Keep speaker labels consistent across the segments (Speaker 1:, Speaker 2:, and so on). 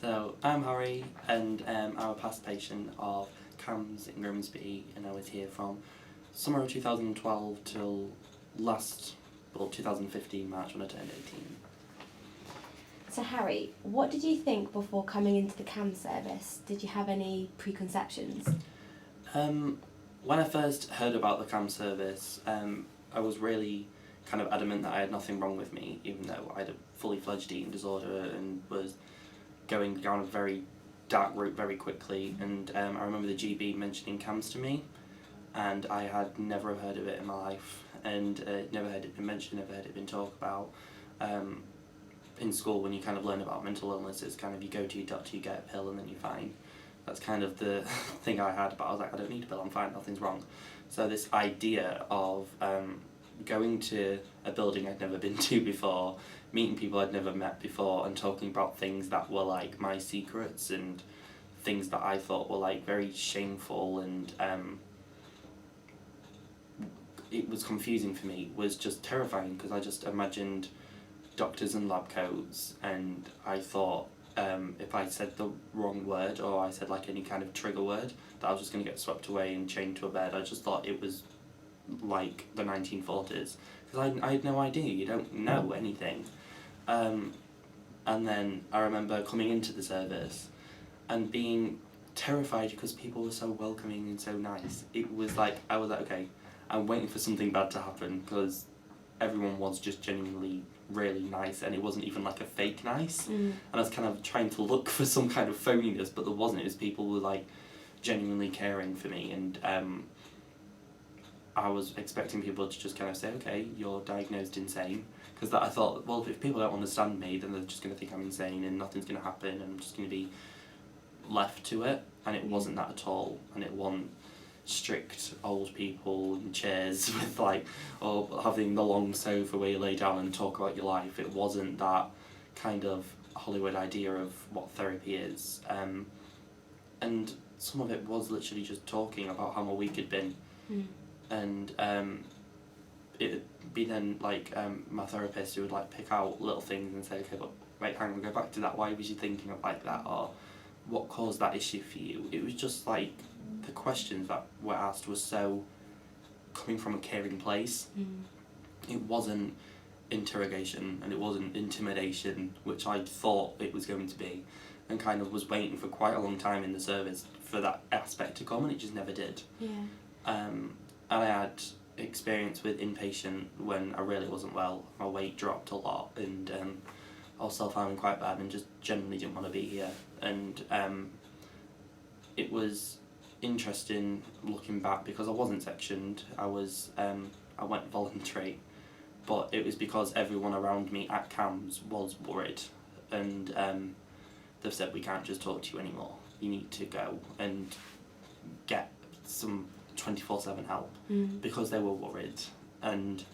Speaker 1: So I'm Harry, and I'm a past patient of CAMHS in Grimsby, and I was here from summer of 2012 till 2015 March when I turned 18.
Speaker 2: So Harry, what did you think before coming into the CAMHS service? Did you have any preconceptions?
Speaker 1: When I first heard about the CAMHS service, I was really kind of adamant that I had nothing wrong with me, even though I had a fully fledged eating disorder and was going down a very dark route very quickly. And I remember the GB mentioning CAMHS to me, and I had never heard of it in my life, and never heard it been mentioned, never heard it been talked about. In school, when you kind of learn about mental illness, it's kind of you go to your doctor, you get a pill, and then you're fine. That's kind of the thing I had, but I was like, I don't need a pill, I'm fine, nothing's wrong. So this idea of going to a building I'd never been to before, meeting people I'd never met before, and talking about things that were like my secrets and things that I thought were like very shameful and it was confusing for me, was just terrifying, because I just imagined doctors and lab coats, and I thought if I said the wrong word or I said like any kind of trigger word, that I was just going to get swept away and chained to a bed. I just thought it was like the 1940s, because I had no idea, you don't know anything. And then I remember coming into the service and being terrified because people were so welcoming and so nice. It was like, I was like, okay, I'm waiting for something bad to happen, because everyone was just genuinely really nice, and it wasn't even like a fake nice. And I was kind of trying to look for some kind of phoniness, but there wasn't. It was people were like genuinely caring for me, and I was expecting people to just kind of say, okay, you're diagnosed insane, because that I thought, well, if people don't understand me, then they're just going to think I'm insane and nothing's going to happen and I'm just going to be left to it. And it wasn't that at all, and it wasn't strict old people in chairs with like, or having the long sofa where you lay down and talk about your life. It wasn't that kind of Hollywood idea of what therapy is. And some of it was literally just talking about how my week had been. And it'd be then like my therapist who would like pick out little things and say, okay, but wait, hang on, go back to that, why was you thinking of like that, or what caused that issue for you? It was just like the questions that were asked was so coming from a caring place. It wasn't interrogation and it wasn't intimidation, which I thought it was going to be, and kind of was waiting for quite a long time in the service for that aspect to come, and it just never did. And I had experience with inpatient when I really wasn't well. My weight dropped a lot, and I was self-harming quite bad and just generally didn't want to be here. And it was interesting looking back, because I wasn't sectioned. I went voluntary, but it was because everyone around me at CAMHS was worried, and they've said, we can't just talk to you anymore. You need to go and get some 24/7 help, because they were worried, and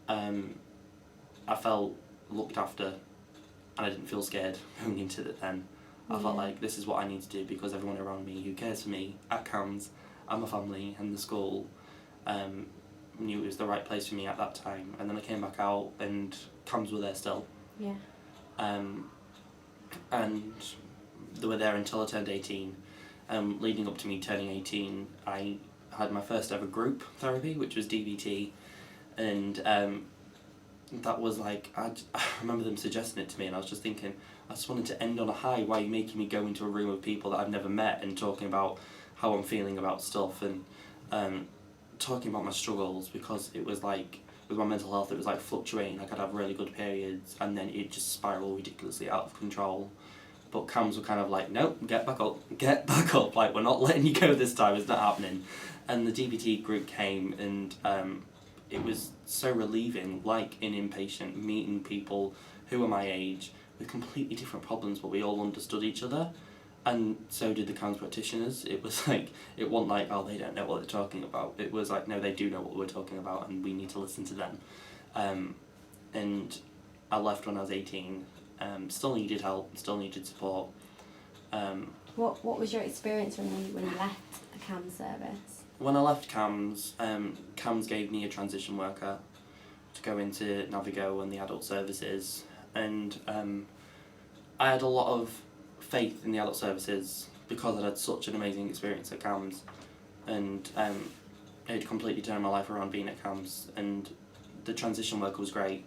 Speaker 1: I felt looked after, and I didn't feel scared going into it then. I felt like this is what I need to do, because everyone around me who cares for me at CAMHS and my family and the school knew it was the right place for me at that time. And then I came back out and CAMHS were there still. And they were there until I turned 18. Leading up to me turning 18, I had my first ever group therapy, which was DBT, and that was like, I remember them suggesting it to me, and I was just thinking, I just wanted to end on a high. Why are you making me go into a room of people that I've never met and talking about how I'm feeling about stuff, and talking about my struggles, because it was like, with my mental health, it was like fluctuating. I could have really good periods and then it'd just spiral ridiculously out of control. But CAMHS were kind of like, nope, get back up, like, we're not letting you go this time, it's not happening. And the DBT group came, and it was so relieving, like in inpatient, meeting people who were my age with completely different problems, but we all understood each other, and so did the CAMHS practitioners. It was like, it wasn't like, oh, they don't know what they're talking about. It was like, no, they do know what we're talking about, and we need to listen to them. And I left when I was 18. Still needed help, still needed support.
Speaker 2: What was your experience when you left the CAMHS service?
Speaker 1: When I left CAMHS, CAMHS gave me a transition worker to go into Navigo and the adult services, and I had a lot of faith in the adult services because I'd had such an amazing experience at CAMHS, and it completely turned my life around being at CAMHS, and the transition work was great.